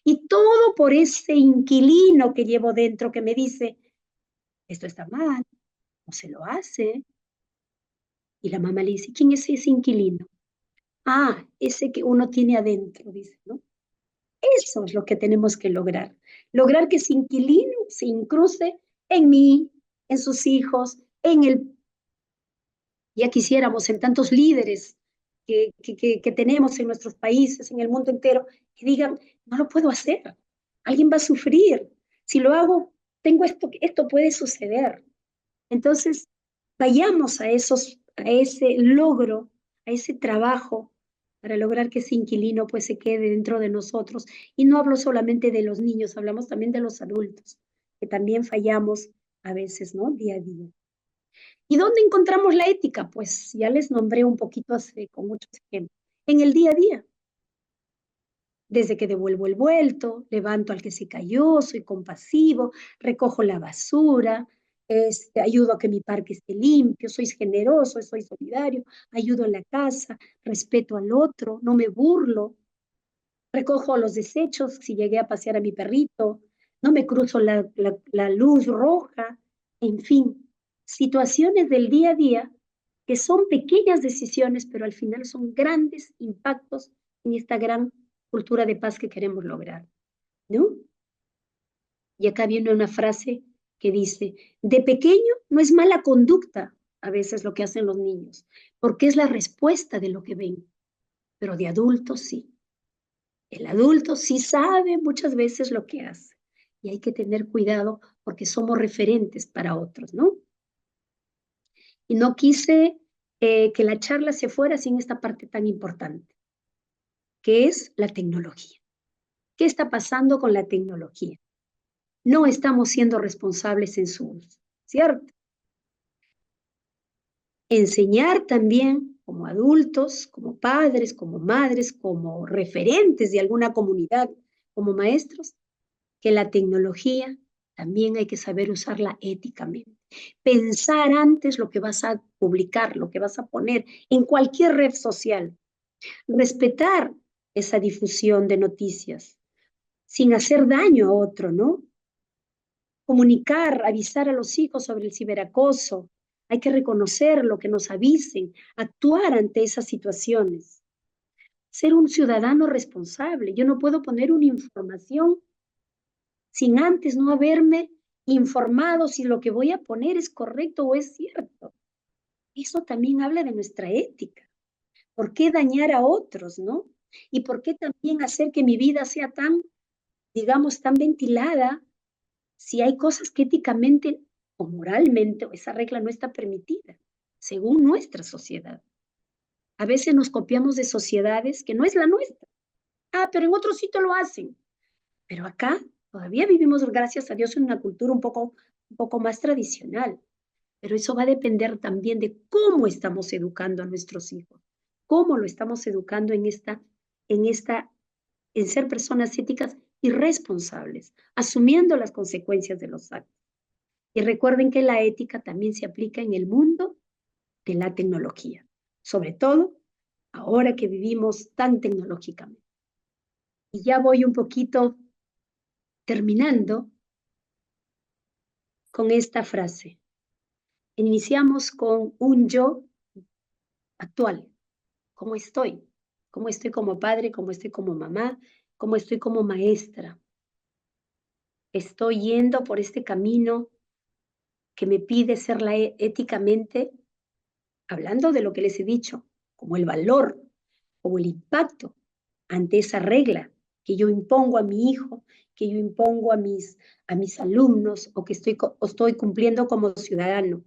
Y todo por ese inquilino que llevo dentro que me dice, esto está mal, no se lo hace. Y la mamá le dice, ¿quién es ese inquilino? Ah, ese que uno tiene adentro, dice, ¿no? Eso es lo que tenemos que lograr. Lograr que ese inquilino se incruste en mí, en sus hijos, en el, ya quisiéramos, en tantos líderes que tenemos en nuestros países, en el mundo entero, que digan, no lo puedo hacer, alguien va a sufrir. Si lo hago, tengo esto puede suceder. Entonces, vayamos a ese logro, a ese trabajo para lograr que ese inquilino pues se quede dentro de nosotros. Y no hablo solamente de los niños, hablamos también de los adultos, que también fallamos a veces, ¿no? Día a día. ¿Y dónde encontramos la ética? Pues ya les nombré un poquito hace, con muchos ejemplos. En el día a día, desde que devuelvo el vuelto, levanto al que se cayó, soy compasivo, recojo la basura, ayudo a que mi parque esté limpio, soy generoso, soy solidario, ayudo en la casa, respeto al otro, no me burlo, recojo los desechos si llegué a pasear a mi perrito, no me cruzo la luz roja, en fin, situaciones del día a día que son pequeñas decisiones, pero al final son grandes impactos en esta gran cultura de paz que queremos lograr, ¿no? Y acá viene una frase que dice, de pequeño no es mala conducta a veces lo que hacen los niños, porque es la respuesta de lo que ven, pero de adultos sí. El adulto sí sabe muchas veces lo que hace y hay que tener cuidado porque somos referentes para otros, ¿no? Y no quise que la charla se fuera sin esta parte tan importante, que es la tecnología. ¿Qué está pasando con la tecnología? No estamos siendo responsables en su uso, ¿cierto? Enseñar también como adultos, como padres, como madres, como referentes de alguna comunidad, como maestros, que la tecnología también hay que saber usarla éticamente. Pensar antes lo que vas a publicar, lo que vas a poner en cualquier red social. Respetar esa difusión de noticias sin hacer daño a otro, ¿no? Comunicar, avisar a los hijos sobre el ciberacoso. Hay que reconocer lo que nos avisen, actuar ante esas situaciones. ser un ciudadano responsable. Yo no puedo poner una información sin antes no haberme informado si lo que voy a poner es correcto o es cierto. Eso también habla de nuestra ética. ¿Por qué dañar a otros, no? ¿Y por qué también hacer que mi vida sea tan, digamos, tan ventilada si hay cosas que éticamente o moralmente o esa regla no está permitida, según nuestra sociedad? A veces nos copiamos de sociedades que no es la nuestra. Ah, pero en otro sitio lo hacen. Pero acá todavía vivimos, gracias a Dios, en una cultura un poco más tradicional. Pero eso va a depender también de cómo estamos educando a nuestros hijos, cómo lo estamos educando en esta, en ser personas éticas y responsables, asumiendo las consecuencias de los actos. Y recuerden que la ética también se aplica en el mundo de la tecnología, sobre todo ahora que vivimos tan tecnológicamente. Y ya voy un poquito terminando con esta frase. Iniciamos con un yo actual. ¿Cómo estoy? ¿Cómo estoy como padre? ¿Cómo estoy como mamá? ¿Cómo estoy como maestra? ¿Estoy yendo por este camino que me pide ser éticamente, hablando de lo que les he dicho, como el valor, como el impacto ante esa regla que yo impongo a mi hijo, que yo impongo a mis alumnos o que estoy cumpliendo como ciudadano?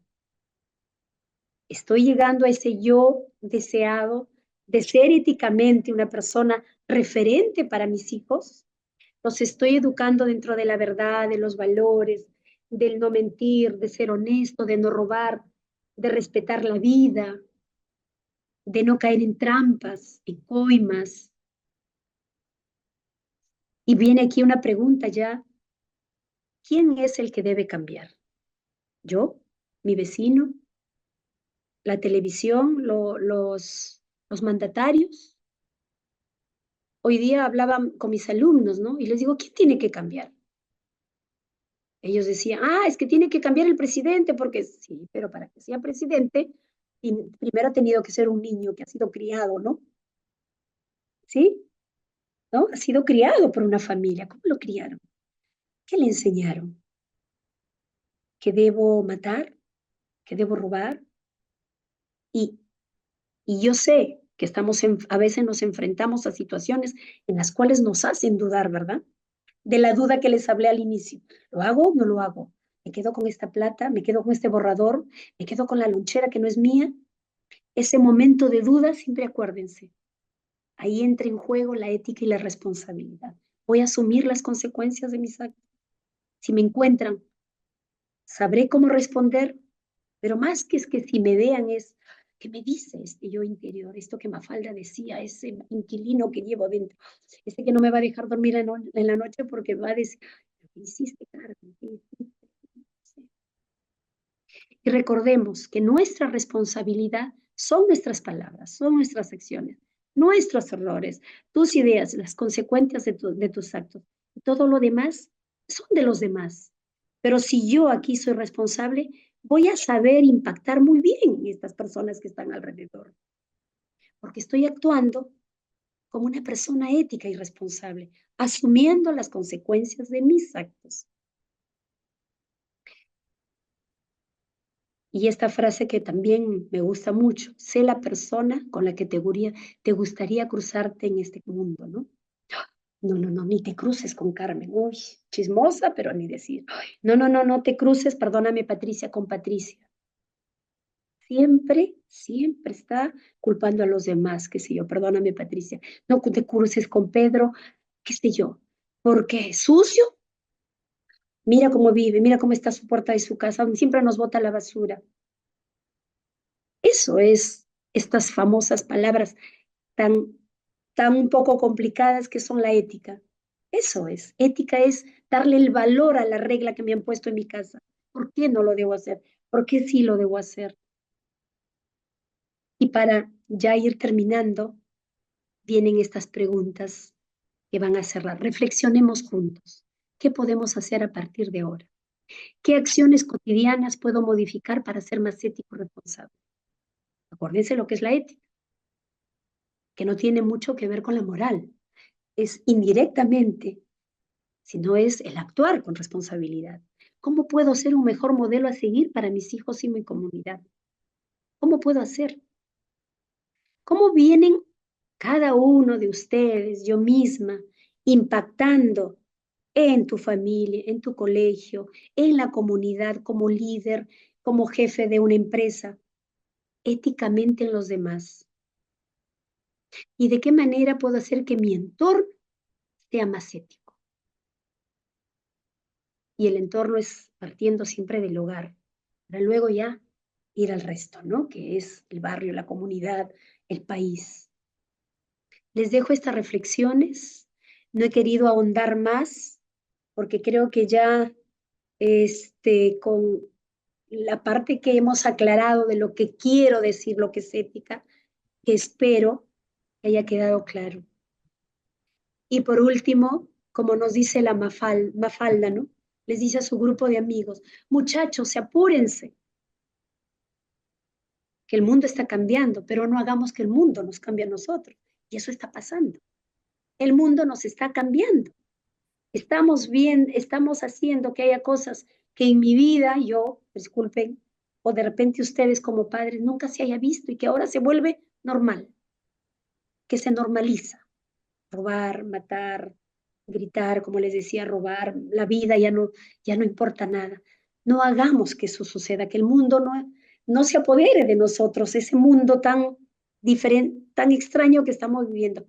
Estoy llegando a ese yo deseado de ser éticamente una persona referente para mis hijos. Los estoy educando dentro de la verdad, de los valores, del no mentir, de ser honesto, de no robar, de respetar la vida, de no caer en trampas, en coimas. Y viene aquí una pregunta ya: ¿quién es el que debe cambiar? ¿Yo? ¿Mi vecino? ¿La televisión? ¿Los mandatarios? Hoy día hablaba con mis alumnos, ¿no? Y les digo, ¿quién tiene que cambiar? Ellos decían, es que tiene que cambiar el presidente, porque sí, pero para que sea presidente, primero ha tenido que ser un niño que ha sido criado, ¿no? ¿Sí? ¿No? Ha sido criado por una familia. ¿Cómo lo criaron? ¿Qué le enseñaron? ¿Que debo matar? ¿Que debo robar? Y, y yo sé que a veces nos enfrentamos a situaciones en las cuales nos hacen dudar, ¿verdad? De la duda que les hablé al inicio. ¿Lo hago o no lo hago? ¿Me quedo con esta plata? ¿Me quedo con este borrador? ¿Me quedo con la lonchera que no es mía? Ese momento de duda, siempre acuérdense, ahí entra en juego la ética y la responsabilidad. Voy a asumir las consecuencias de mis actos. Si me encuentran, sabré cómo responder, pero más que es que si me vean es, ¿qué me dice este yo interior? Esto que Mafalda decía, ese inquilino que llevo dentro, ese que no me va a dejar dormir en la noche porque va a decir, ¿qué hiciste, Carmen? ¿Qué hiciste? Y recordemos que nuestra responsabilidad son nuestras palabras, son nuestras acciones, nuestros errores, tus ideas, las consecuencias de tus actos. Y todo lo demás son de los demás. Pero si yo aquí soy responsable, voy a saber impactar muy bien en estas personas que están alrededor, porque estoy actuando como una persona ética y responsable, asumiendo las consecuencias de mis actos. Y esta frase que también me gusta mucho: sé la persona con la que te gustaría cruzarte en este mundo, ¿no? No, no, no, ni te cruces con Carmen. Uy, chismosa, pero ni decir. Ay, no, no, no, no te cruces, perdóname, Patricia, con Patricia. Siempre, siempre está culpando a los demás, qué sé yo, perdóname, Patricia. No te cruces con Pedro, qué sé yo. ¿Por qué? ¿Sucio? Mira cómo vive, mira cómo está su puerta de su casa, donde siempre nos bota la basura. Eso es estas famosas palabras tan, tan un poco complicadas que son la ética. Eso es. Ética es darle el valor a la regla que me han puesto en mi casa. ¿Por qué no lo debo hacer? ¿Por qué sí lo debo hacer? Y para ya ir terminando, vienen estas preguntas que van a cerrar. Reflexionemos juntos. ¿Qué podemos hacer a partir de ahora? ¿Qué acciones cotidianas puedo modificar para ser más ético y responsable? Acuérdense lo que es la ética. que no tiene mucho que ver con la moral, es indirectamente, sino es el actuar con responsabilidad. ¿Cómo puedo ser un mejor modelo a seguir para mis hijos y mi comunidad? ¿Cómo puedo hacer? ¿Cómo vienen cada uno de ustedes, yo misma, impactando en tu familia, en tu colegio, en la comunidad, como líder, como jefe de una empresa, éticamente en los demás? ¿Y de qué manera puedo hacer que mi entorno sea más ético? Y el entorno es partiendo siempre del hogar, para luego ya ir al resto, ¿no? Que es el barrio, la comunidad, el país. Les dejo estas reflexiones. No he querido ahondar más porque creo que ya con la parte que hemos aclarado de lo que quiero decir, lo que es ética, que espero que haya quedado claro. Y por último, como nos dice la Mafalda, ¿no? Les dice a su grupo de amigos, muchachos, apúrense, que el mundo está cambiando, pero no hagamos que el mundo nos cambie a nosotros. Y eso está pasando. El mundo nos está cambiando. Estamos bien, estamos haciendo que haya cosas que en mi vida yo, disculpen, o de repente ustedes como padres nunca se haya visto y que ahora se vuelve normal, que se normaliza. Robar, matar, gritar, como les decía, robar, la vida ya no importa nada. No hagamos que eso suceda, que el mundo no se apodere de nosotros, ese mundo tan diferente, tan extraño que estamos viviendo.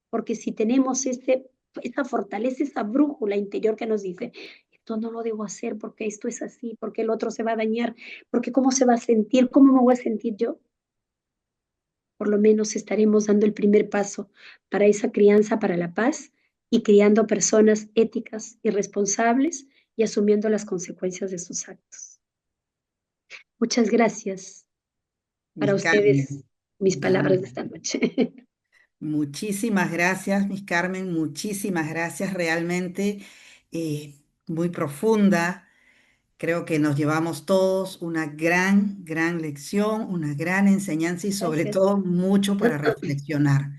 Porque si tenemos esa fortaleza, esa brújula interior que nos dice, esto no lo debo hacer porque esto es así, porque el otro se va a dañar, porque cómo se va a sentir, cómo me voy a sentir yo, por lo menos estaremos dando el primer paso para esa crianza para la paz y criando personas éticas y responsables y asumiendo las consecuencias de sus actos. Muchas gracias. Para Mis ustedes, Carmen, mis palabras de no. esta noche. Muchísimas gracias, mis Carmen, muchísimas gracias, realmente muy profunda. Creo que nos llevamos todos una gran, gran lección, una gran enseñanza y sobre Gracias. todo mucho para reflexionar,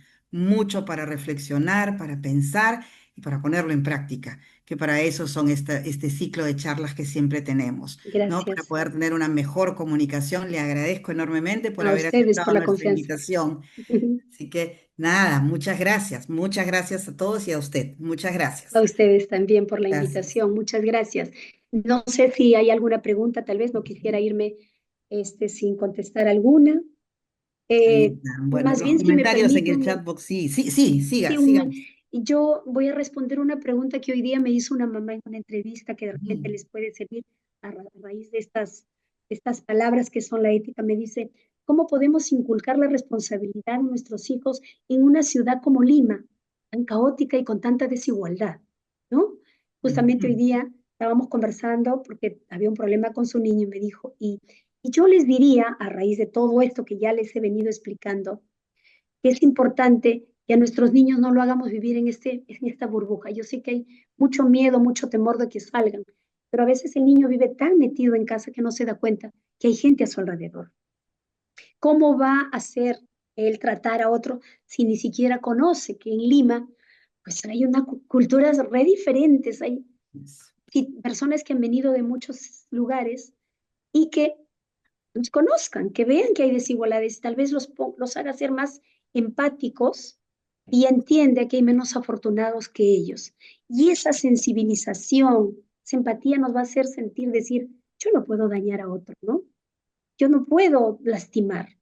para pensar y para ponerlo en práctica, que para eso son este ciclo de charlas que siempre tenemos, ¿no? Para Gracias poder tener una mejor comunicación. Le agradezco enormemente por a haber ustedes aceptado por la nuestra confianza. invitación. Así que nada, muchas gracias a todos y a usted. Muchas A gracias. ustedes también por la Gracias. invitación. Muchas gracias. No sé si hay alguna pregunta, tal vez no quisiera irme sin contestar alguna. Ahí están. Bueno, Más los bien, si me comentarios en el permiten, chat sí, sí, sí, sí, sigamos. yo voy a responder una pregunta que hoy día me hizo una mamá en una entrevista que de repente Mm, les puede servir a raíz de estas palabras que son la ética. Me dice, ¿cómo podemos inculcar la responsabilidad de nuestros hijos en una ciudad como Lima, tan caótica y con tanta desigualdad? ¿No? Justamente hoy ujú. día estábamos conversando porque había un problema con su niño y me dijo, y yo les diría, a raíz de todo esto que ya les he venido explicando, que es importante que a nuestros niños no lo hagamos vivir en esta burbuja. Yo sé que hay mucho miedo, mucho temor de que salgan, pero a veces el niño vive tan metido en casa que no se da cuenta que hay gente a su alrededor. ¿Cómo va a hacer él tratar a otro si ni siquiera conoce que en Lima pues hay una culturas re diferentes, hay personas que han venido de muchos lugares y que los conozcan, que vean que hay desigualdades, tal vez los haga ser más empáticos y entiende que hay menos afortunados que ellos. Y esa sensibilización, esa empatía nos va a hacer sentir, decir, yo no puedo dañar a otro, ¿no? Yo no puedo lastimar.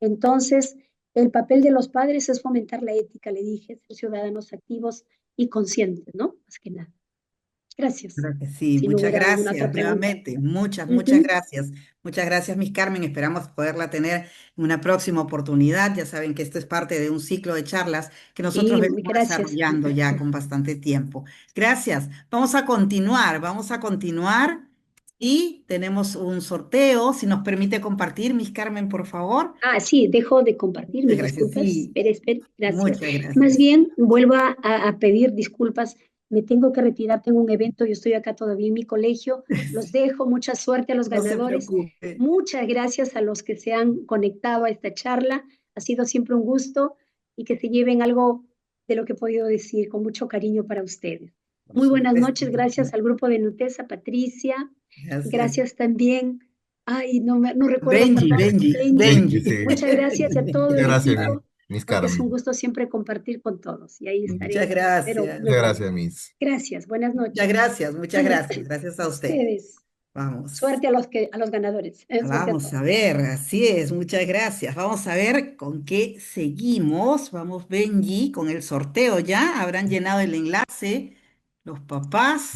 Entonces, el papel de los padres es fomentar la ética, le dije, ser ciudadanos activos y conscientes, ¿no? Más que nada. Gracias. Creo que sí, Si no muchas hubiera alguna otra gracias pregunta. nuevamente, muchas Ujú. gracias. Muchas gracias, Miss Carmen. Esperamos poderla tener en una próxima oportunidad. Ya saben que esto es parte de un ciclo de charlas que nosotros Sí, venimos gracias. desarrollando ya con bastante tiempo. Gracias. Vamos a continuar y tenemos un sorteo. Si nos permite compartir, Miss Carmen, por favor. Ah, sí, dejo de compartir Muchas mis gracias. disculpas. Sí, Espere, espere, gracias. muchas Más gracias. bien, vuelvo a pedir disculpas. Me tengo que retirar, tengo un evento, yo estoy acá todavía en mi colegio. Los dejo, mucha suerte a los No se ganadores. preocupe. Muchas gracias a los que se han conectado a esta charla. Ha sido siempre un gusto. y que se lleven algo de lo que he podido decir con mucho cariño para ustedes. Por Muy buenas supuesto. noches, gracias al grupo de Nutesa, Patricia, Gracias. gracias también, ay, no recuerdo, Benji, perdón, Benji, Benji. Benji, Benji. sí. Muchas gracias a todo Muchas el gracias, equipo, Miss porque es un Carmen. gusto siempre compartir con todos y ahí Muchas estaré, espero gracias. Muchas luego. gracias, Miss. Gracias, buenas Muchas noches. gracias, muchas gracias. Gracias A a usted. ustedes. Vamos. Suerte a los ganadores. Suerte a Vamos a todos. ver, así es, muchas gracias. Vamos a ver con qué seguimos. Vamos, Benji, con el sorteo ya. Habrán llenado el enlace los papás.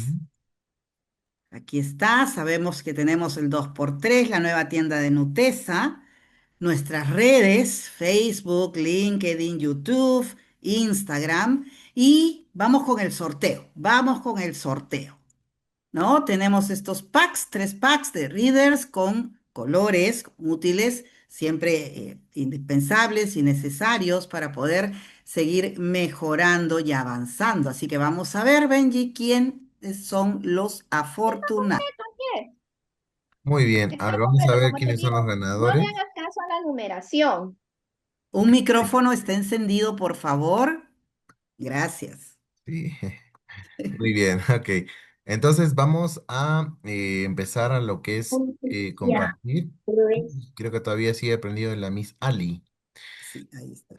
Aquí está, sabemos que tenemos el 2x3, la nueva tienda de Nutesa, nuestras redes, Facebook, LinkedIn, YouTube, Instagram. Y vamos con el sorteo, vamos con el sorteo. ¿No? Tenemos estos packs, 3 packs de readers con colores útiles, siempre indispensables y necesarios para poder seguir mejorando y avanzando. Así que vamos a ver, Benji, quién son los afortunados. ¿Qué? Muy bien, a Espera ver, un vamos a momento, ver como te quiénes son los digo, no le ganadores. hagas caso a la numeración. Un micrófono está encendido, por favor. Gracias. Sí, muy bien, ok. Entonces vamos a empezar a lo que es Ya. compartir. Creo que todavía sigue aprendido de la Miss Ali. Sí, ahí está.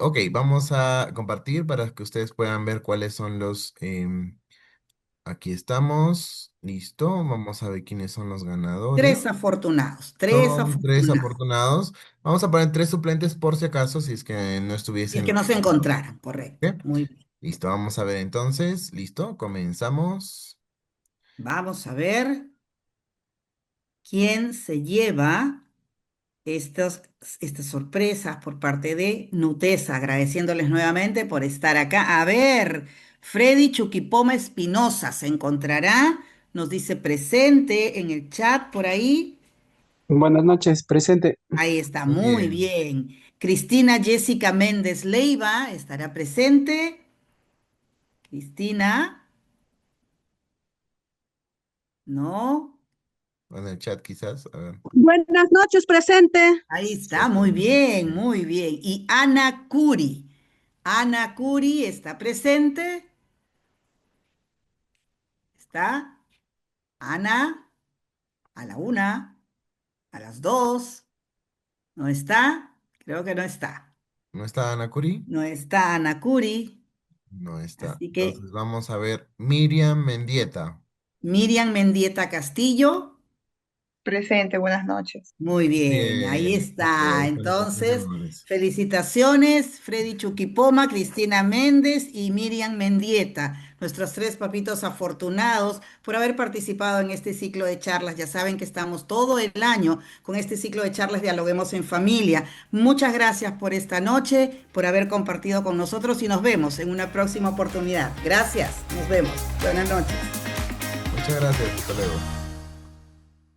Ok, vamos a compartir para que ustedes puedan ver cuáles son los... aquí estamos, listo. Vamos a ver quiénes son los ganadores. Tres afortunados, tres Son tres afortunados. afortunados. Vamos a poner tres suplentes por si acaso, si es que no Y es estuviesen. que no se encontraran, correcto. ¿Ok? Muy bien. Listo, vamos a ver entonces. Listo, comenzamos. Vamos a ver quién se lleva estas sorpresas por parte de Nutesa, agradeciéndoles nuevamente por estar acá. A ver, Freddy Chuquipoma Espinosa se encontrará, nos dice presente en el chat por ahí. Buenas noches, presente. Ahí está, Muy muy bien. bien. Cristina Jessica Méndez Leiva estará presente. Cristina, ¿no? En el chat quizás. A ver. Buenas noches, presente. Ahí está, Perfecto, muy muy bien. bien, muy bien. Y Ana Curi. Ana Curi está presente. ¿Está? Ana, a la 1, a las 2. ¿No está? Creo que no está. ¿No está Ana Curi? No está Ana Curi. No está. Así que Entonces vamos a ver Miriam Mendieta. Miriam Mendieta Castillo. Presente, buenas noches. Muy bien, ahí Bien. Ok, está. son los tres Entonces, ganadores. felicitaciones, Freddy Chuquipoma, Cristina Méndez y Miriam Mendieta, nuestros tres papitos afortunados por haber participado en este ciclo de charlas. Ya saben que estamos todo el año con este ciclo de charlas Dialoguemos en Familia. Muchas gracias por esta noche, por haber compartido con nosotros y nos vemos en una próxima oportunidad. Gracias, nos vemos. Buenas noches. Muchas gracias. Hasta luego.